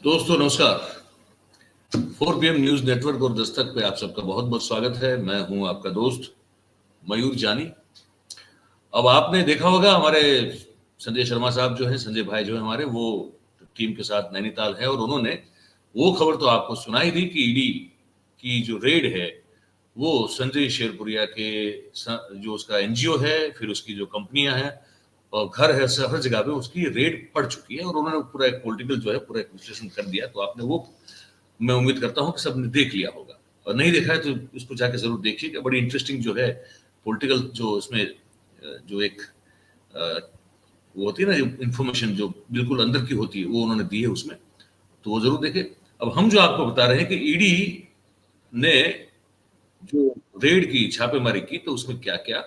दोस्तों नमस्कार। 4 PM news network और दस्तक पे आप सबका बहुत बहुत स्वागत है। मैं हूं आपका दोस्त मयूर जानी। अब आपने देखा होगा हमारे संजय शर्मा साहब जो हैं, संजय भाई जो है हमारे, वो टीम के साथ नैनीताल है और उन्होंने वो खबर तो आपको सुनाई थी कि ईडी की जो रेड है वो संजय शेरपुरिया के जो उसका एनजीओ है, फिर उसकी जो कंपनियां हैं और घर है, हर जगह पे उसकी रेड पड़ चुकी है और उन्होंने पूरा एक पॉलिटिकल जो है पूरा एक विश्लेषण कर दिया। तो आपने वो, मैं उम्मीद करता हूँ कि सबने देख लिया होगा, और नहीं देखा है तो इसको जाके जरूर देखिएगा। बड़ी इंटरेस्टिंग जो है पॉलिटिकल जो इसमें जो एक वो होती है ना, जो इन्फॉर्मेशन जो बिल्कुल अंदर की होती है वो उन्होंने दी है उसमें, तो वो जरूर देखे। अब हम जो आपको बता रहे हैं कि ईडी ने जो रेड की, छापेमारी की, तो उसमें क्या क्या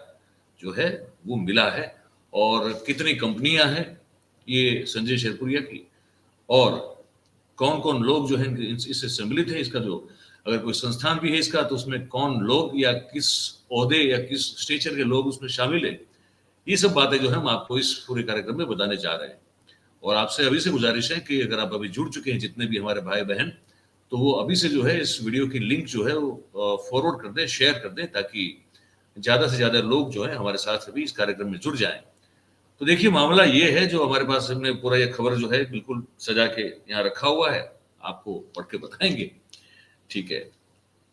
जो है वो मिला है और कितनी कंपनियां हैं ये संजय शेरपुरिया की, और कौन कौन लोग जो है इससे सम्मिलित है। इसका जो अगर कोई संस्थान भी है इसका, तो उसमें कौन लोग या किस ओहदे या किस स्टेचर के लोग उसमें शामिल है, ये सब बातें जो है हम आपको इस पूरे कार्यक्रम में बताने जा रहे हैं। और आपसे अभी से गुजारिश है कि अगर आप अभी जुड़ चुके हैं, जितने भी हमारे भाई बहन, तो वो अभी से जो है इस वीडियो की लिंक जो है वो फॉरवर्ड कर दें, शेयर कर दें, ताकि ज्यादा से ज्यादा लोग जो है हमारे साथ अभी इस कार्यक्रम में जुड़ जाएं। तो देखिए, मामला ये है जो हमारे पास हमने पूरा ये खबर जो है बिल्कुल सजा के यहाँ रखा हुआ है, आपको पढ़ के बताएंगे। ठीक है,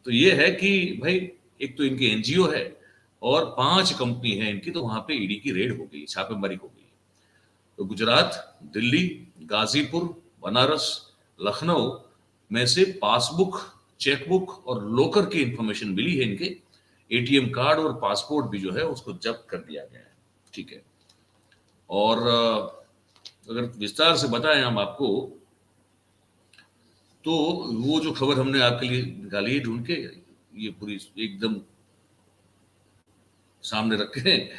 तो ये है कि भाई एक तो इनकी एनजीओ है और 5 कंपनी है इनकी, तो वहां पे ईडी की रेड हो गई, छापेमारी हो गई। तो गुजरात, दिल्ली, गाजीपुर, बनारस, लखनऊ में से पासबुक, चेकबुक और लोकर की इंफॉर्मेशन मिली है। इनके एटीएम कार्ड और पासपोर्ट भी जो है उसको जब्त कर दिया गया है। ठीक है, और अगर विस्तार से बताएं हम आपको, तो वो जो खबर हमने आपके लिए निकाली है ढूंढ के, ये पूरी एकदम सामने रखे हैं,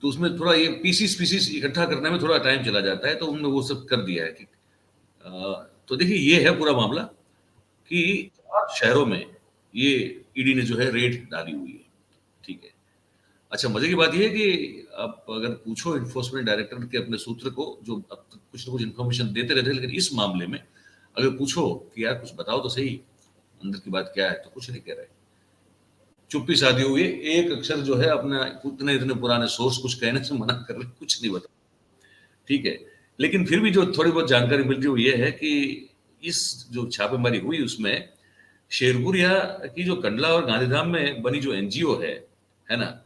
तो उसमें थोड़ा ये पीसीस इकट्ठा करने में थोड़ा टाइम चला जाता है, तो हमने वो सब कर दिया है कि तो देखिए ये है पूरा मामला कि 4 शहरों में ये ईडी ने जो है रेड डाली हुई है। ठीक है, अच्छा मजे की बात यह है कि आप अगर पूछो इन्फोर्समेंट डायरेक्टर के अपने सूत्र को, जो अब तक कुछ ना कुछ इन्फॉर्मेशन देते रहते हैं, लेकिन इस मामले में अगर पूछो कि यार कुछ बताओ तो सही, अंदर की बात क्या है, तो कुछ नहीं कह रहे, चुप्पी साधी हुई है। एक अक्षर जो है अपना इतने इतने पुराने सोर्स कुछ कहने से मना कर रहे, कुछ नहीं बता। ठीक है, लेकिन फिर भी जो थोड़ी बहुत जानकारी मिल रही है वो ये है कि इस जो छापेमारी हुई उसमें शेरपुरिया की जो कंडला और गांधीधाम में बनी जो एनजीओ है ना,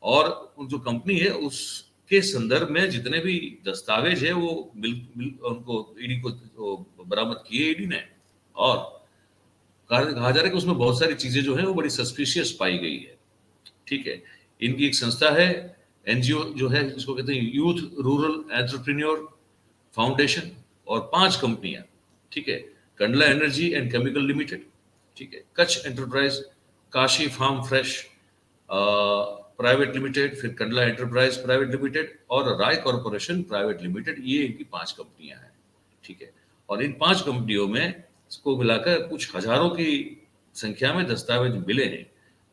और जो कंपनी है उसके संदर्भ में जितने भी दस्तावेज है वो उनको ईडी को बरामद किए ईडी ने, और कहा जा रहा है कि उसमें बहुत सारी चीजें जो है वो बड़ी सस्पिशियस पाई गई है। ठीक है, इनकी एक संस्था है, एनजीओ जो है, जिसको कहते हैं यूथ रूरल एंटरप्रेन्योर फाउंडेशन, और 5 कंपनियां। ठीक है, Kandla energy and chemical limited, ठीक है, Kutch enterprise, Kashi farm fresh private limited, फिर कंडला एंटरप्राइज प्राइवेट लिमिटेड और राय कॉर्पोरेशन प्राइवेट लिमिटेड, ये इनकी 5 कंपनियां हैं। ठीक है, और इन 5 कंपनियों में इसको मिलाकर कुछ हजारों की संख्या में दस्तावेज मिले हैं।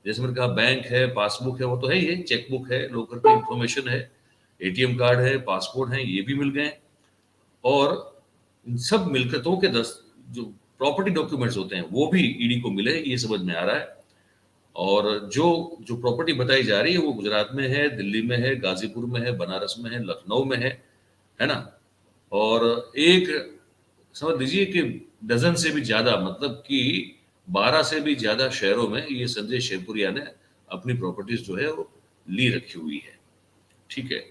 जैसे मैंने कहा, बैंक है, पासबुक है, वो तो है ही है, चेकबुक है, लोकर की इंफॉर्मेशन है, एटीएम कार्ड है, पासपोर्ट है, ये भी मिल गए। और इन सब मिलकतों के जो प्रॉपर्टी डॉक्यूमेंट्स होते हैं वो भी ईडी को मिले, ये समझ में आ रहा है। और जो जो प्रॉपर्टी बताई जा रही है वो गुजरात में है, दिल्ली में है, गाजीपुर में है, बनारस में है, लखनऊ में है ना। और एक समझ लीजिए कि डजन से भी ज्यादा, मतलब कि 12 से भी ज्यादा शहरों में ये संजय शेरपुरिया ने अपनी प्रॉपर्टीज जो है वो ली रखी हुई है। ठीक है,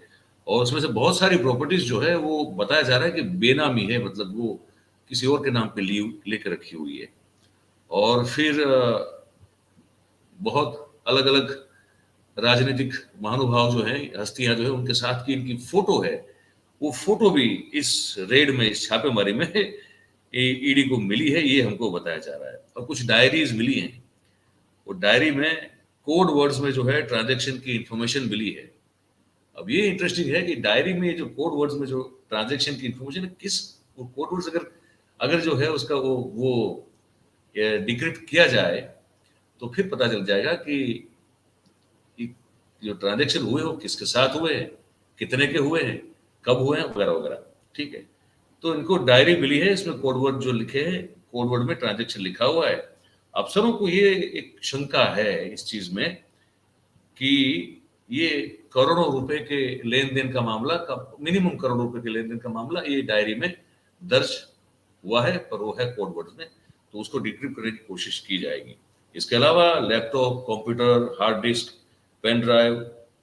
और उसमें से बहुत सारी प्रॉपर्टीज जो है वो बताया जा रहा है कि बेनामी है, मतलब वो किसी और के नाम पे लेकर रखी हुई है। और फिर बहुत अलग अलग राजनीतिक महानुभाव जो हैं, हस्तियां जो है, उनके साथ की इनकी फोटो है, वो फोटो भी इस रेड में, इस छापेमारी में ईडी को मिली है, ये हमको बताया जा रहा है। और कुछ डायरीज मिली हैं, वो डायरी में कोड वर्ड्स में जो है ट्रांजैक्शन की इंफॉर्मेशन मिली है। अब ये इंटरेस्टिंग है कि डायरी में जो कोड वर्ड्स में जो ट्रांजैक्शन की इंफॉर्मेशन है, किस वो कोड वर्ड्स अगर अगर जो है उसका वो डिक्रिप्ट किया जाए, तो फिर पता चल जाएगा कि जो ट्रांजैक्शन हुए वो किसके साथ हुए हैं, कितने के हुए हैं, कब हुए हैं, वगैरह वगैरह। ठीक है, तो इनको डायरी मिली है, इसमें कोडवर्ड जो लिखे हैं, कोडवर्ड में ट्रांजैक्शन लिखा हुआ है। अफसरों को ये एक शंका है इस चीज में कि ये करोड़ों रुपए के लेन देन का मामला, मिनिमम करोड़ रुपए के लेन देन का मामला ये डायरी में दर्ज हुआ है, पर वो है कोडवर्ड में, तो उसको डिक्रिप्ट करने की कोशिश की जाएगी। इसके अलावा laptop, computer, hard disk, pen drive,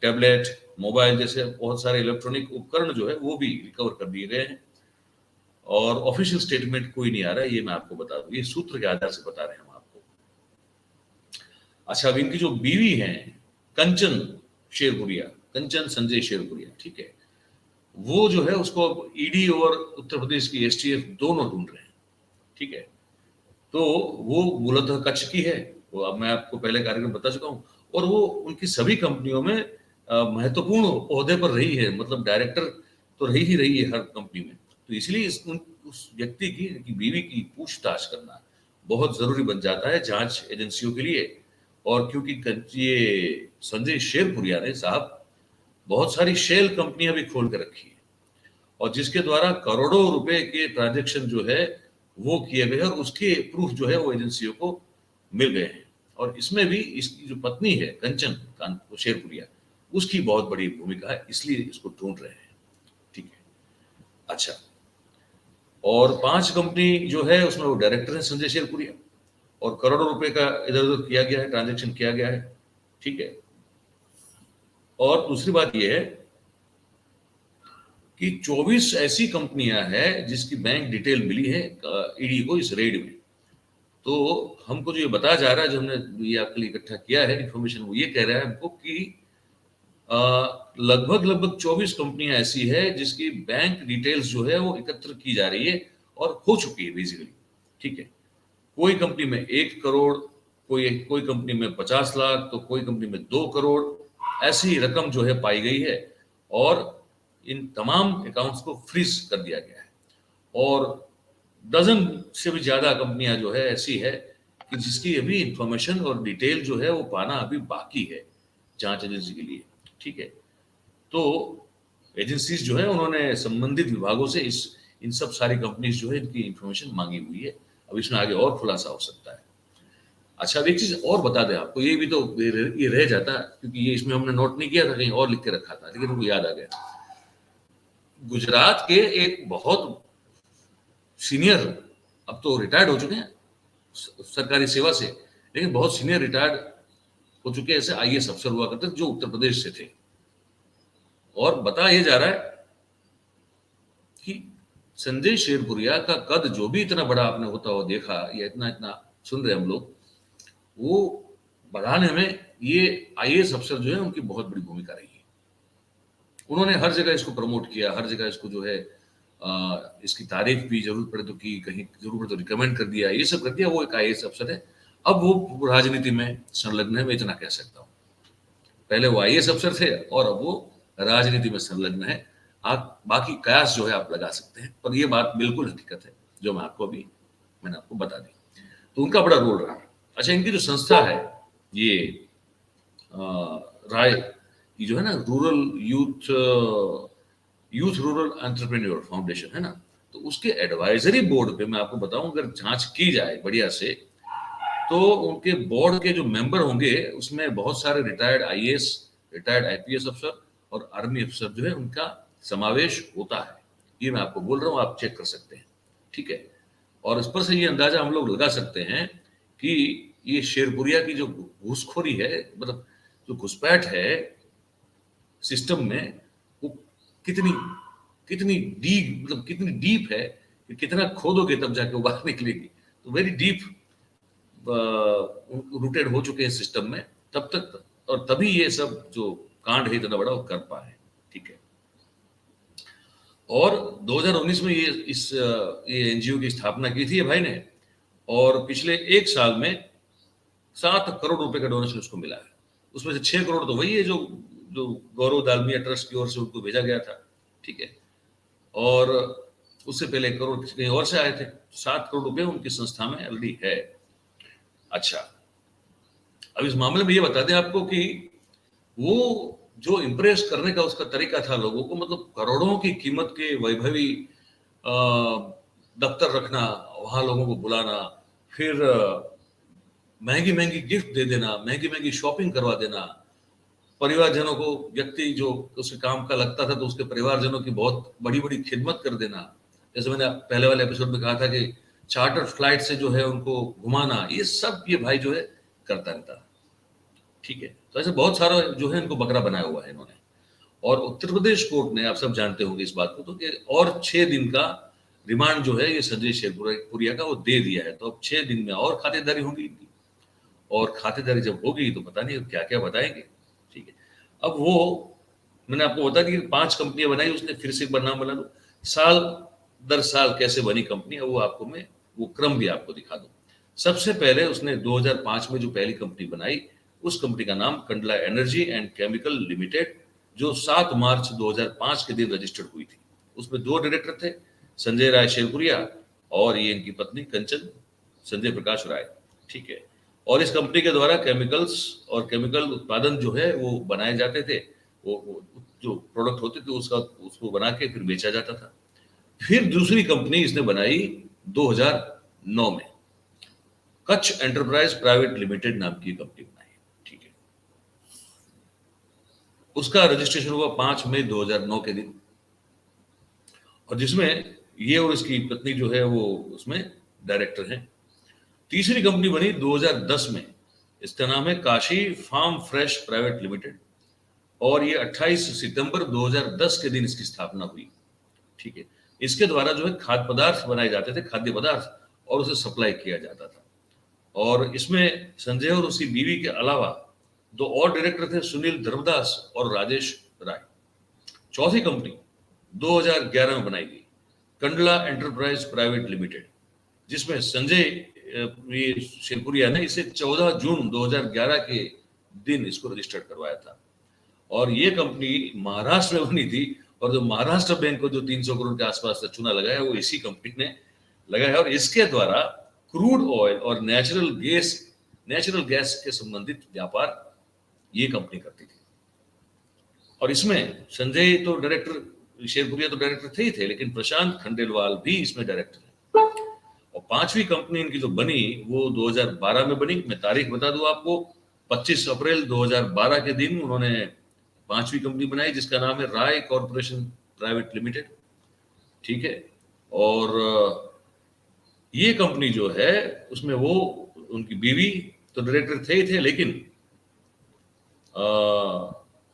tablet, mobile जैसे बहुत सारे इलेक्ट्रॉनिक उपकरण जो है वो भी रिकवर कर दिए गए हैं। और ऑफिशियल स्टेटमेंट कोई नहीं आ रहा है, ये मैं आपको बता दूं, ये सूत्र के आधार से बता रहे हैं हम आपको। अच्छा, अब इनकी जो बीवी है कंचन शेरपुरिया, कंचन संजय शेरपुरिया, ठीक है, वो जो है उसको अब ईडी और उत्तर प्रदेश की एसटीएफ दोनों ढूंढ रहे हैं, ठीक है। तो वो मूलतः कच्छ की है, वो अब मैं आपको पहले कार्यक्रम बता चुका हूं, और वो उनकी सभी कंपनियों में महत्वपूर्ण ओहदे पर रही है, मतलब डायरेक्टर तो रही ही रही है हर कंपनी में। तो इसलिए उस व्यक्ति की बीवी की पूछताछ करना बहुत जरूरी बन जाता है जांच एजेंसियों के लिए। और क्योंकि ये संजय शेरपुरिया ने साहब बहुत सारी शेल कंपनियां भी खोल कर रखी है, और जिसके द्वारा करोड़ों रुपए के ट्रांजैक्शन जो है वो किए गए, और उसके प्रूफ जो है वो एजेंसियों को मिल गए हैं। और इसमें भी इसकी जो पत्नी है कंचन शेरपुरिया, उसकी बहुत बड़ी भूमिका है, इसलिए इसको ढूंढ रहे हैं, ठीक है। अच्छा, और 5 कंपनी जो है उसमें वो डायरेक्टर है संजय शेरपुरिया, और करोड़ों रुपए का इधर उधर किया गया है, ट्रांजैक्शन किया गया है, ठीक है। और दूसरी बात यह है कि 24 ऐसी कंपनियां हैं जिसकी बैंक डिटेल मिली है ईडी को इस रेड में। तो हमको जो ये बताया जा रहा है, जो हमने ये आपके लिए इकट्ठा किया है इंफॉर्मेशन, वो ये कह रहा है हमको कि लगभग 24 कंपनियां ऐसी है जिसकी बैंक डिटेल्स जो है वो एकत्र की जा रही है और हो चुकी है बेसिकली, ठीक है। कोई कंपनी में 1 करोड़, कोई कंपनी में 50 लाख, तो कोई कंपनी में 2 करोड़, ऐसी रकम जो है पाई गई है, और इन तमाम अकाउंट्स को फ्रीज कर दिया गया है। और डजन से भी ज्यादा कंपनियां जो है ऐसी है कि जिसकी अभी इंफॉर्मेशन और डिटेल जो है वो पाना अभी बाकी है जांच एजेंसी के लिए, ठीक है। तो एजेंसीज जो है उन्होंने संबंधित विभागों से इन सब सारी कंपनीज जो है इनकी इंफॉर्मेशन मांगी हुई है। अब इसमें आगे और खुलासा हो सकता है। अच्छा, अब एक चीज और बता दें आपको, ये भी तो ये रह जाता, क्योंकि ये इसमें हमने नोट नहीं किया था, कहीं और लिख के रखा था, लेकिन उनको याद आ गया। गुजरात के एक बहुत सीनियर, अब तो रिटायर्ड हो चुके हैं सरकारी सेवा से, लेकिन बहुत सीनियर रिटायर्ड हो चुके ऐसे आईएएस अफसर हुआ करते जो उत्तर प्रदेश से थे। और बता ये जा रहा है कि संजय शेरपुरिया का कद जो भी इतना बड़ा आपने होता हुआ देखा, या इतना इतना सुन रहे हम लोग, वो बढ़ाने में ये आईएएस अफसर जो है उनकी बहुत बड़ी भूमिका रही है। उन्होंने हर जगह इसको प्रमोट किया, हर जगह इसको जो है इसकी तारीफ भी जरूरत पड़े तो की, कहीं जरूरत पड़े तो रिकमेंड कर दिया, ये सब कर दिया। वो एक आईएएस अफसर है, अब वो राजनीति में संलग्न है, मैं इतना कह सकता हूँ। पहले वो आईएएस अफसर थे और अब वो राजनीति में संलग्न है। आप बाकी कयास जो है आप लगा सकते हैं, पर ये बात बिल्कुल हकीकत है जो मैंने आपको बता दी। तो उनका बड़ा रोल रहा। अच्छा, इनकी जो संस्था है ये राय की जो है ना, यूथ रूरल एंटरप्रेन्योर फाउंडेशन है ना, तो उसके एडवाइजरी बोर्ड पे मैं आपको बताऊं, अगर जांच की जाए बढ़िया से, तो उनके बोर्ड के जो मेंबर होंगे उसमें बहुत सारे रिटायर्ड आईएएस, रिटायर्ड आईपीएस अफसर और आर्मी अफसर जो है उनका समावेश होता है। ये मैं आपको बोल रहा हूँ, आप चेक कर सकते हैं, ठीक है। और इस पर से ये अंदाजा हम लोग लगा सकते हैं कि ये शेरपुरिया की जो घूसखोरी है, मतलब जो घुसपैठ है सिस्टम में, वो कितनी कितनी डीप, मतलब कितनी डीप है कि कितना खोदोगे तब जाके वो बाहर निकलेगी। तो वेरी डीप रूटेड हो चुके हैं सिस्टम में तब तक, और तभी ये सब जो कांड है इतना बड़ा वो कर पाए, ठीक है। और 2019 में ये एनजीओ की स्थापना की थी ये भाई ने, और पिछले 1 साल में 7 करोड़ रुपए का डोनेशन उसको मिला है। उसमें से 6 करोड़ तो वही है जो गौरव दालमिया ट्रस्ट की ओर से उनको भेजा गया था, ठीक है। और उससे पहले 1 करोड़ कहीं और से आए थे। 7 करोड़ रुपए उनकी संस्था में ऑलरेडी है। अच्छा, अब इस मामले में ये बता दें आपको कि वो जो इंप्रेस करने का उसका तरीका था लोगों को, मतलब करोड़ों की कीमत के वैभवी दफ्तर रखना, वहां लोगों को बुलाना, फिर महंगी महंगी गिफ्ट दे देना, महंगी महंगी शॉपिंग करवा देना, परिवारजनों को, व्यक्ति जो उसके काम का लगता था तो उसके परिवारजनों की बहुत बड़ी बड़ी खिदमत कर देना। जैसे मैंने पहले वाले एपिसोड में कहा था कि चार्टर फ्लाइट से जो है उनको घुमाना, ये सब ये भाई जो है करता रहता है। ठीक है, तो ऐसे बहुत सारा जो है इनको बकरा बनाया हुआ है इन्होंने। और उत्तर प्रदेश कोर्ट ने, आप सब जानते होंगे इस बात को, तो कि और 6 दिन का रिमांड जो है ये संजय शेरपुरिया का वो दे दिया है। तो अब 6 दिन में और खातिरदारी होगी इनकी, और खातिरदारी जब होगी तो पता नहीं क्या क्या बताएंगे। ठीक है, अब वो मैंने आपको बता दी 5 कंपनियां बनाई उसने, फिर से एक बार नाम बना लो, साल दर साल कैसे बनी कंपनी, वो आपको मैं वो क्रम भी आपको दिखा दूं। सबसे पहले उसने 2005 में जो पहली कंपनी बनाई, उस कंपनी का नाम Kandla energy and chemical limited, जो 7 मार्च 2005 के दिन रजिस्टर्ड हुई थी। उसमें 2 डायरेक्टर थे, संजय राय शेरपुरिया और ये इनकी पत्नी कंचन संजय प्रकाश राय। ठीक है, और इस कंपनी के द्वारा केमिकल्स और केमिकल उत्पादन जो है वो बनाए जाते थे, वो जो प्रोडक्ट होते थे उसको बना के फिर बेचा जाता था। फिर दूसरी कंपनी इसने बनाई 2009 में, कच्छ एंटरप्राइज प्राइवेट लिमिटेड नाम की कंपनी बनाई। ठीक है, उसका रजिस्ट्रेशन हुआ 5 मई 2009 के दिन, और जिसमें ये और इसकी पत्नी जो है वो उसमें डायरेक्टर हैं। तीसरी कंपनी बनी 2010 में, इसका नाम है Kashi farm fresh private limited, और ये 28 सितंबर 2010 के दिन इसकी स्थापना हुई। ठीक है, इसके द्वारा जो है खाद्य पदार्थ बनाए जाते थे, खाद्य पदार्थ, और उसे सप्लाई किया जाता था। और इसमें संजय और उसकी बीवी के अलावा 2 और डायरेक्टर थे, सुनील धर्मदास और राजेश राय। चौथी कंपनी 2011 में बनाई गई, कंडला एंटरप्राइज प्राइवेट लिमिटेड, जिसमें संजय शेरपुरिया ने इसे 14 जून 2011 के दिन इसको रजिस्टर्ड करवाया था। और ये कंपनी महाराष्ट्र में बनी थी, और जो महाराष्ट्र बैंक को जो 300 करोड़ के आसपास का चूना लगाया वो इसी कंपनी ने लगाया, और इसके द्वारा क्रूड ऑयल और नेचुरल गैस के संबंधित व्यापार ये कंपनी करती थी। और इसमें संजय तो डायरेक्टर, शेरपुरिया तो डायरेक्टर थे ही थे, लेकिन प्रशांत खंडेलवाल भी इसमें डायरेक्टर है। और 5वीं कंपनी इनकी जो बनी वो 2012 में बनी। मैं तारीख बता दूं आपको, 25 अप्रैल 2012 के दिन उन्होंने 5वीं कंपनी बनाई, जिसका नाम है राय कॉर्पोरेशन प्राइवेट लिमिटेड। ठीक है, और ये कंपनी जो है उसमें वो उनकी बीवी तो डायरेक्टर थे ही थे, लेकिन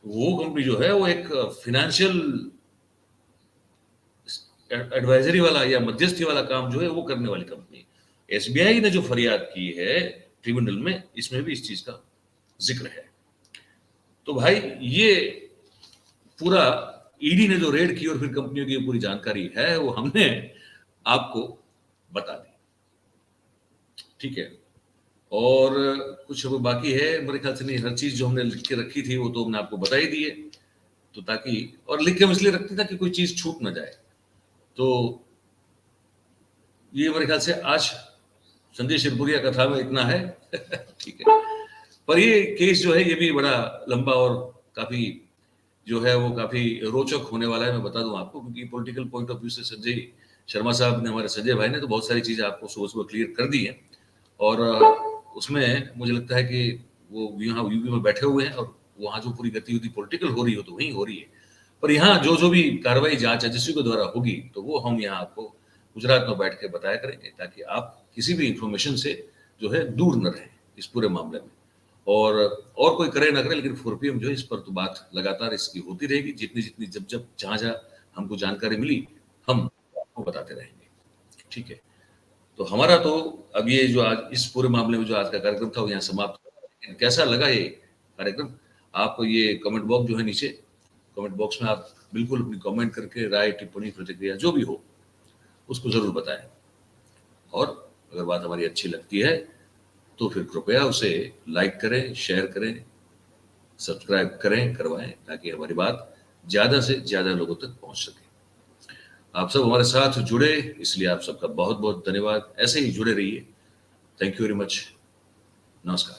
वो कंपनी जो है वो एक फाइनेंशियल एडवाइजरी वाला या मध्यस्थी वाला काम जो है वो करने वाली कंपनी। एसबीआई ने जो फरियाद की है ट्रिब्यूनल में, इसमें भी इस चीज का जिक्र है। तो भाई ये पूरा ईडी ने जो रेड की और फिर कंपनियों की पूरी जानकारी है वो हमने आपको बता दी। ठीक है, और कुछ बाकी है मेरे ख्याल से नहीं, हर चीज जो हमने लिख के रखी थी वो तो हमने आपको बता ही दी है। तो ताकि, और लिख के हम इसलिए रखते ताकि कोई चीज छूट ना जाए। तो ये मेरे ख्याल से आज संजय शेरपुरिया कथा में इतना है। ठीक है, पर ये केस जो है ये भी बड़ा लंबा और काफी जो है वो काफी रोचक होने वाला है, मैं बता दूं आपको, क्योंकि पॉलिटिकल पॉइंट ऑफ व्यू से संजय शर्मा साहब ने, हमारे संजय भाई ने तो बहुत सारी चीजें आपको सुबह सुबह क्लियर कर दी है। और उसमें मुझे लगता है कि वो यहाँ यूपी में बैठे हुए हैं और वहाँ जो पूरी गतिविधि पॉलिटिकल हो रही हो तो वहीं हो रही है, पर यहाँ जो भी कार्रवाई जांच एजेंसी के द्वारा होगी तो वो हम यहाँ आपको गुजरात में बैठ के बताया करेंगे, ताकि आप किसी भी इंफॉर्मेशन से जो है दूर न रहें इस पूरे मामले में। और कोई करे ना करे, लेकिन 4PM जो है इस पर तो बात लगातार इसकी होती रहेगी। जितनी जब जहाँ हमको जानकारी मिली हम आपको बताते रहेंगे। ठीक है, तो हमारा तो अब ये जो आज इस पूरे मामले में जो आज का कार्यक्रम था वो यहाँ समाप्त हो। लेकिन कैसा लगा ये कार्यक्रम, आप ये कमेंट बॉक्स जो है नीचे कमेंट बॉक्स में आप बिल्कुल अपनी कमेंट करके राय, टिप्पणी, प्रतिक्रिया जो भी हो उसको जरूर बताएं। और अगर बात हमारी अच्छी लगती है तो फिर कृपया उसे लाइक करें, शेयर करें, सब्सक्राइब करवाएं, ताकि हमारी बात ज्यादा से ज्यादा लोगों तक पहुंच सके। आप सब हमारे साथ जुड़े, इसलिए आप सबका बहुत बहुत धन्यवाद। ऐसे ही जुड़े रहिए। Thank you very much. नमस्कार।